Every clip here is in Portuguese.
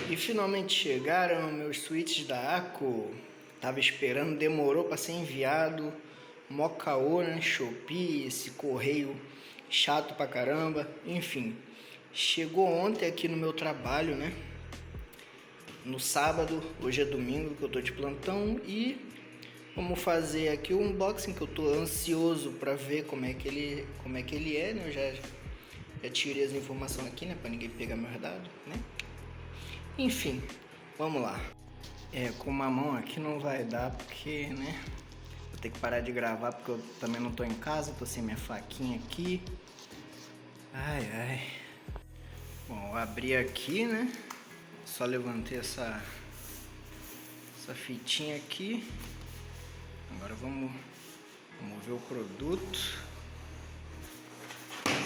E finalmente chegaram meus switches da Aco. Tava esperando, demorou para ser enviado. Mó caô, né? Shopee, esse correio chato pra caramba. Enfim, chegou ontem aqui no meu trabalho, né? No sábado, hoje é domingo que eu tô de plantão e vamos fazer aqui o unboxing, que eu tô ansioso para ver como é que ele é, né? Eu já tirei as informações aqui, né, para ninguém pegar meus dados, né? Enfim, vamos lá. Com uma mão aqui não vai dar porque, né, vou ter que parar de gravar porque eu também não tô em casa, tô sem minha faquinha aqui. Ai, ai. Bom, eu abri aqui, né, só levantei essa fitinha aqui. Agora vamos ver o produto.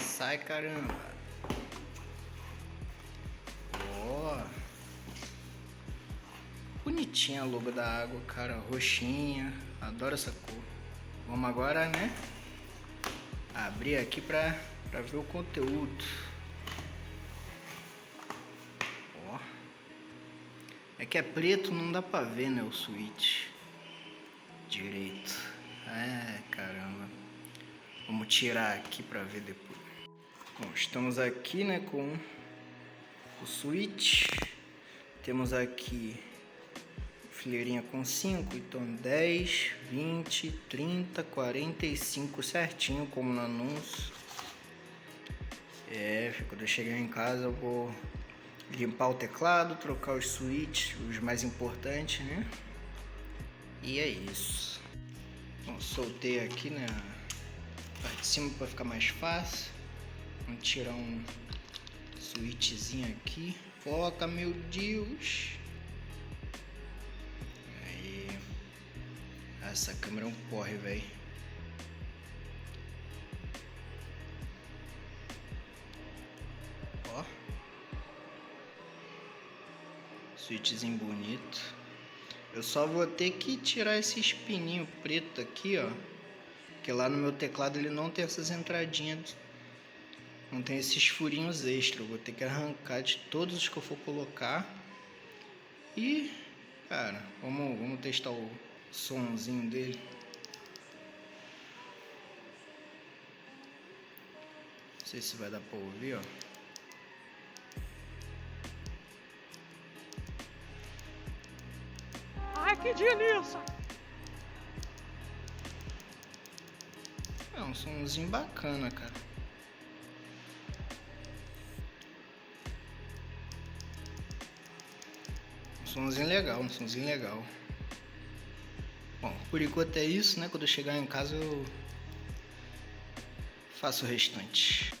Sai, caramba. Ó, bonitinha a logo da água, cara, roxinha. Adoro essa cor. Vamos agora, né, abrir aqui pra ver o conteúdo. Ó, é que é preto, não dá pra ver, né, o switch direito. Caramba. Vamos tirar aqui pra ver depois. Bom, estamos aqui, né, com o switch. Temos aqui fileirinha com 5, então 10, 20, 30, 45 certinho, como no anúncio. Quando eu chegar em casa eu vou limpar o teclado, trocar os switches, os mais importantes, né? E é isso. Bom, soltei aqui, né, a parte de cima para ficar mais fácil. Vamos tirar um switchzinho aqui. Foca, meu Deus! Aí. Essa câmera é um porre, velho. Ó. Switchzinho bonito. Eu só vou ter que tirar esse espininho preto aqui, ó. Porque lá no meu teclado ele não tem essas entradinhas. Não tem esses furinhos extra. Eu vou ter que arrancar de todos os que eu for colocar. E, cara, vamos testar o somzinho dele. Não sei se vai dar pra ouvir, ó. Ai, que delícia! É um somzinho bacana, cara. Um somzinho legal. Bom, por enquanto é isso, né? Quando eu chegar em casa eu faço o restante.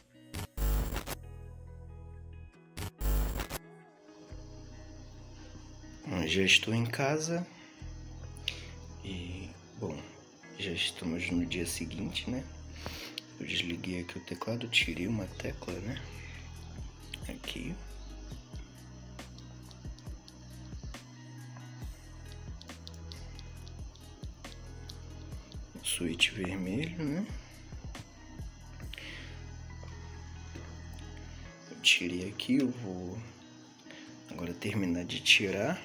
Bom, já estou em casa e, bom, já estamos no dia seguinte, né? Eu desliguei aqui o teclado, tirei uma tecla, né? Aqui. Switch vermelho, né? Eu tirei aqui, eu vou agora terminar de tirar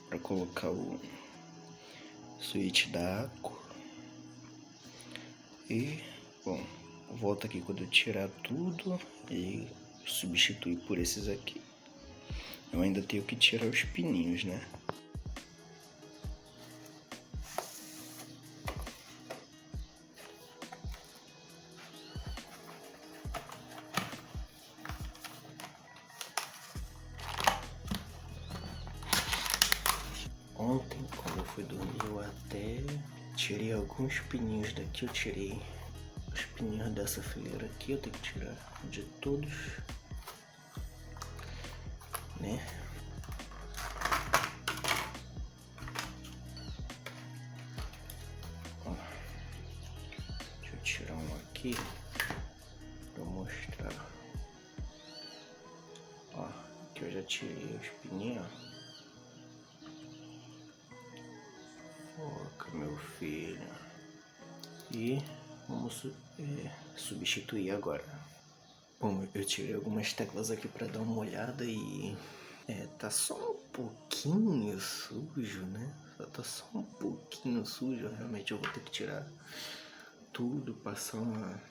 para colocar o switch da Aco. E, bom, volto aqui quando eu tirar tudo e substituir por esses aqui. Eu ainda tenho que tirar os pininhos, né? Ontem, quando eu fui dormir, eu até tirei alguns pininhos daqui. Eu tirei os pininhos dessa fileira aqui. Eu tenho que tirar de todos, né? Ó, deixa eu tirar um aqui pra mostrar. Ó, aqui eu já tirei os pininhos, ó. Foca, meu filho. E vamos substituir agora. Bom, eu tirei algumas teclas aqui para dar uma olhada e Tá só um pouquinho sujo, né? Tá só um pouquinho sujo. Realmente eu vou ter que tirar tudo, passar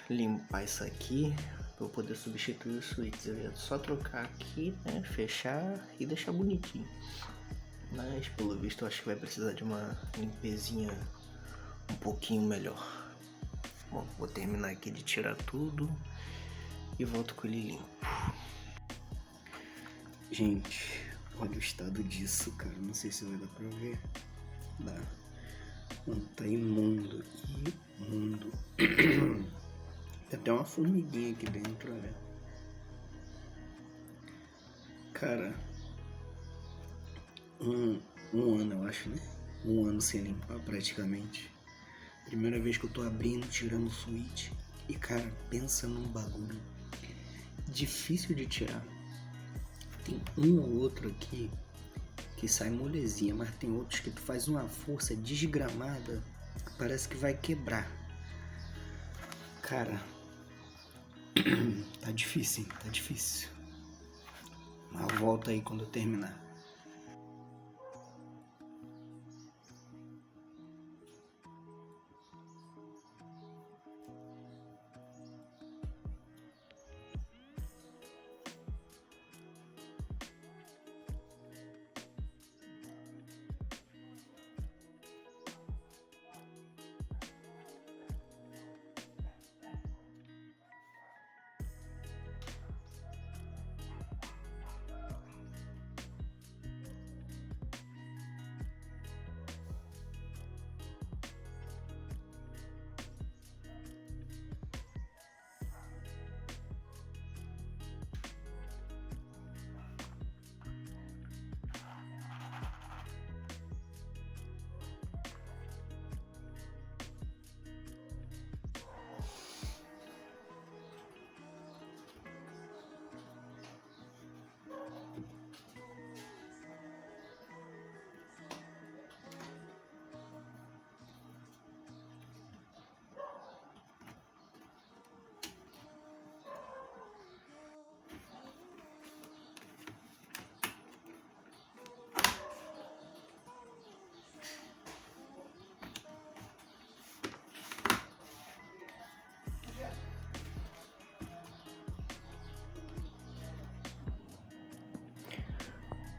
limpar isso aqui pra eu poder substituir os switches. Eu ia só trocar aqui, né? Fechar e deixar bonitinho. Mas pelo visto eu acho que vai precisar de uma limpezinha um pouquinho melhor. Bom, vou terminar aqui de tirar tudo e volto com ele limpo. Gente, olha o estado disso, cara. Não sei se vai dar pra ver. Dá. Não, tá imundo. Imundo. Tem até uma formiguinha aqui dentro, olha. Cara, um ano, eu acho, né? Um ano sem limpar praticamente. Primeira vez que eu tô abrindo, tirando o switch. E, cara, pensa num bagulho difícil de tirar. Tem um ou outro aqui que sai molezinha, mas tem outros que tu faz uma força desgramada que parece que vai quebrar. Cara, tá difícil, hein? Tá difícil. Mas volta aí quando eu terminar.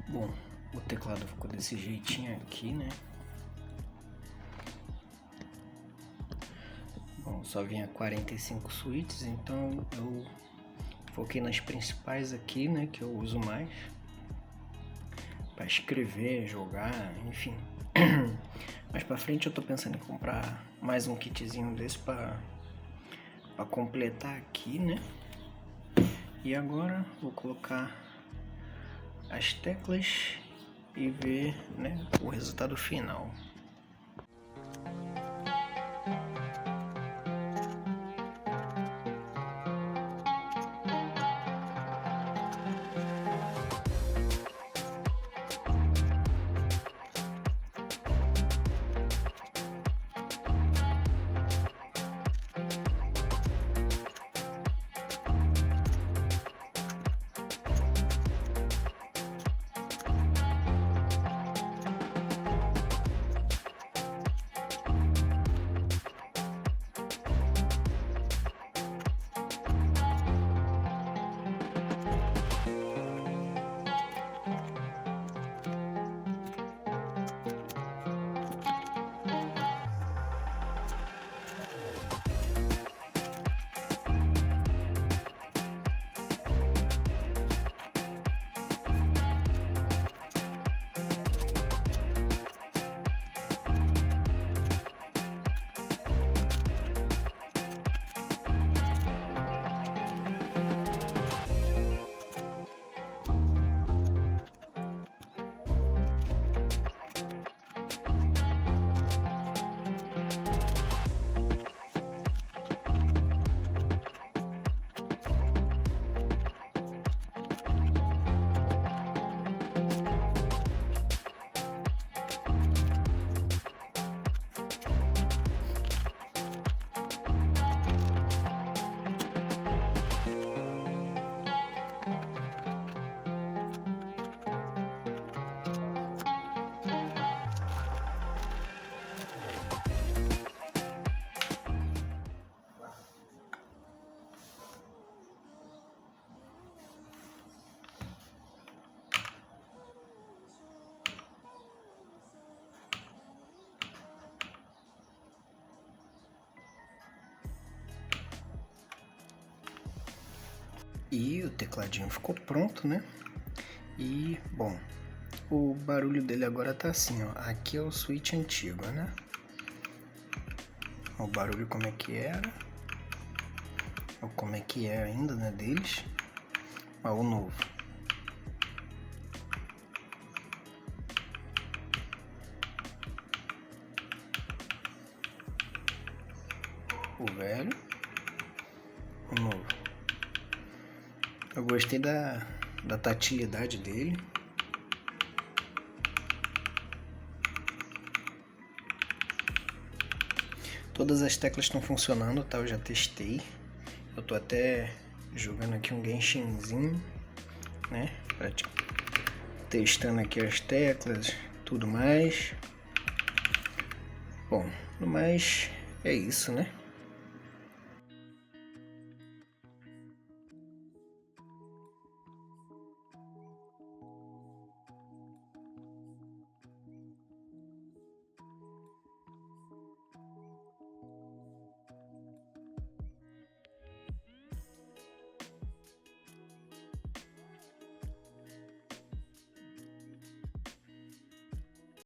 Bom, o teclado ficou desse jeitinho aqui, né? Bom, só vinha 45 switches, então eu foquei nas principais aqui, né? Que eu uso mais para escrever, jogar, enfim. Mais pra frente eu tô pensando em comprar mais um kitzinho desse pra completar aqui, né? E agora vou colocar as teclas e ver, né, o resultado final. E o tecladinho ficou pronto, né? E, bom, o barulho dele agora tá assim, ó. Aqui é o switch antigo, né? O barulho como é que era. Ou como é que é ainda, né, deles. Ó, o novo. O velho. O novo. Eu gostei da tatilidade dele. Todas as teclas estão funcionando, tá? Eu já testei. Eu tô até jogando aqui um Genshinzinho, né? Testando aqui as teclas, tudo mais. Bom, no mais é isso, né?